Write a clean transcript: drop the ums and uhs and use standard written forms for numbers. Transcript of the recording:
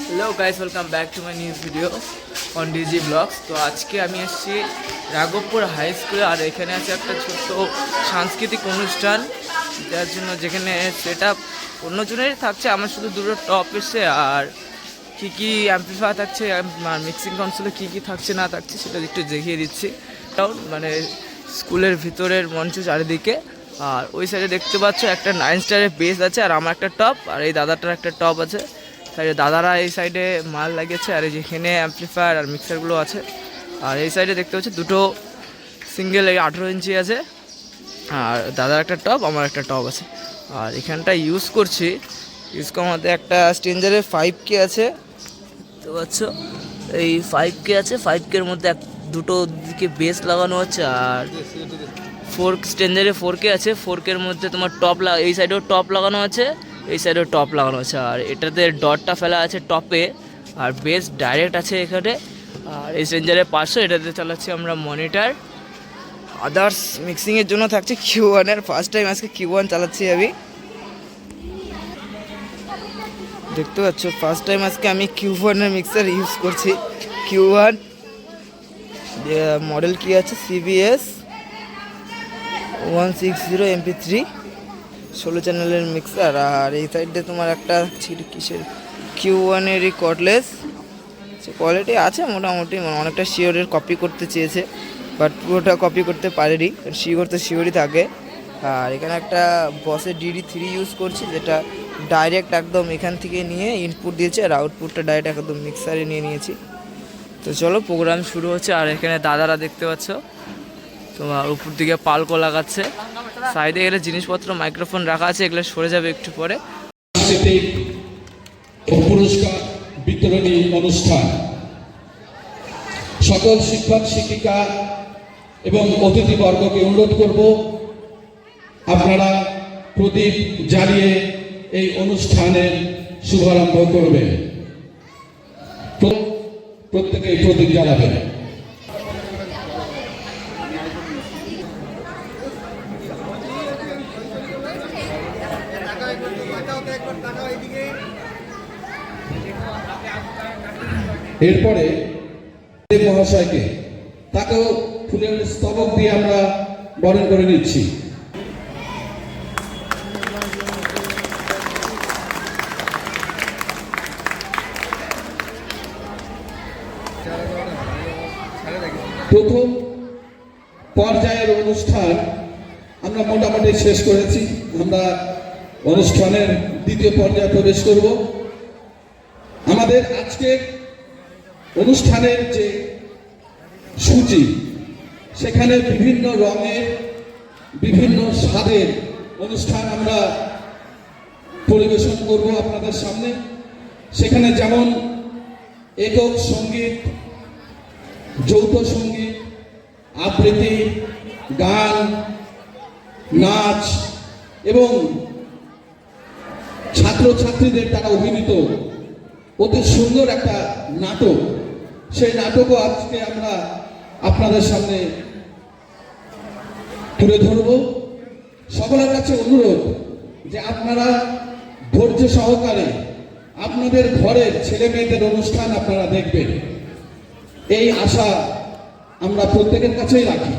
Hello guys, welcome back to my new video on digi blogs. তো আজকে আমি এসেছি রাঘবপুর হাই স্কুলে, আর এখানে আছে একটা ছোট্ট সাংস্কৃতিক অনুষ্ঠান যার জন্য, যেখানে সেটা অন্যজনেরই থাকছে, আমার শুধু দুটো টপ এসছে আর কী কী অ্যাম্পলিফায়ার থাকছে আর মিক্সিং কনসোলে কী কী থাকছে না থাকছে সেটা একটু দেখিয়ে দিচ্ছি। টাউন মানে স্কুলের ভিতরের মঞ্চ চারিদিকে, আর ওই সাইডে দেখতে পাচ্ছ একটা 9 স্টারের বেস আছে, আর আমার একটা টপ, আর এই দাদাটার একটা টপ আছে। তাই দাদারা এই সাইডে মাল লাগিয়েছে, আর যেখানে অ্যাম্পলিফায়ার আর মিক্সারগুলো আছে। আর এই সাইডে দেখতে পাচ্ছি দুটো সিঙ্গেল, এই 18 ইঞ্চি আছে, আর দাদার একটা টপ, আমার একটা টপ আছে। আর এখানটা ইউজ করছি, ইউজ করার মধ্যে একটা স্ট্রেঞ্জারের 5K আছে, দেখতে পাচ্ছ এই 5K আছে। 5K-র মধ্যে দুটো দিকে বেস লাগানো আছে, আর স্ট্রেঞ্জারে 4K আছে। 4K-র মধ্যে তোমার টপ এই সাইডেও টপ লাগানো আছে, এই সাইডেও টপ লাগানো আছে, আর এটাতে ডটটা ফেলা আছে টপে, আর বেস ডাইরেক্ট আছে এখানে। আর এই স্ট্রেঞ্জারে 500, এটাতে চালাচ্ছি আমরা মনিটর। আদার্স মিক্সিংয়ের জন্য থাকছে Q1 এর। ফার্স্ট টাইম আজকে Q1 চালাচ্ছি আমি, দেখতে পাচ্ছ। ফার্স্ট টাইম আজকে আমি Q1 এর মিক্সার ইউজ করছি। Q1 মডেল কি আছে, CBS 160 MP3 16 চ্যানেলের মিক্সার। আর এই সাইডে তোমার একটা কিসের Q1 এরই কর্ডলেস, কোয়ালিটি আছে মোটামুটি, অনেকটা শিওরের কপি করতে চেয়েছে, বাট পুরোটা কপি করতে পারেনি, শিওর তো শিওরই থাকে। আর এখানে একটা বসের DD3 ইউজ করছি, যেটা ডাইরেক্ট একদম এখান থেকে নিয়ে ইনপুট দিয়েছে, আর আউটপুটটা ডাইরেক্ট একদম মিক্সারে নিয়ে নিয়েছি। তো চলো, প্রোগ্রাম শুরু হচ্ছে। আর এখানে দাদারা দেখতে পাচ্ছ তোমার উপর দিকে পালকো লাগাচ্ছে, সাইডে গেলে জিনিসপত্র মাইক্রোফোন রাখা আছে, এগুলো সরে যাবে একটু পরে। পুরস্কার বিতরণী অনুষ্ঠান, সকল শিক্ষক শিক্ষিকা এবং অতিথিবর্গকে অনুরোধ করব, আপনারা প্রদীপ জ্বালিয়ে এই অনুষ্ঠানের শুভারম্ভ করবেন। প্রত্যেকেই প্রদীপ জ্বালাবেন। এরপরে মহাশয়কে, তাকেও ফুলের স্তবক দিয়ে আমরা বরণ করে নিচ্ছি। প্রথম পর্যায়ের অনুষ্ঠান আমরা মোটামুটি শেষ করেছি, আমরা অনুষ্ঠানের দ্বিতীয় পর্যায়ে প্রবেশ করব। আমাদের আজকের অনুষ্ঠানের যে সূচি, সেখানে বিভিন্ন রঙের বিভিন্ন স্বাদের অনুষ্ঠান আমরা পরিবেশন করব আপনাদের সামনে। সেখানে যেমন একক সঙ্গীত, যৌথ সঙ্গীত, আবৃত্তি, গান, নাচ এবং ছাত্রছাত্রীদের দ্বারা অভিনীত অতি সুন্দর একটা নাটক, সেই নাটকও আজকে আমরা আপনাদের সামনে তুলে ধরব। সকলের কাছে অনুরোধ যে আপনারা ধৈর্য সহকারে আপনাদের ঘরের ছেলে মেয়েদের অনুষ্ঠান আপনারা দেখবেন, এই আশা আমরা প্রত্যেকের কাছেই রাখি।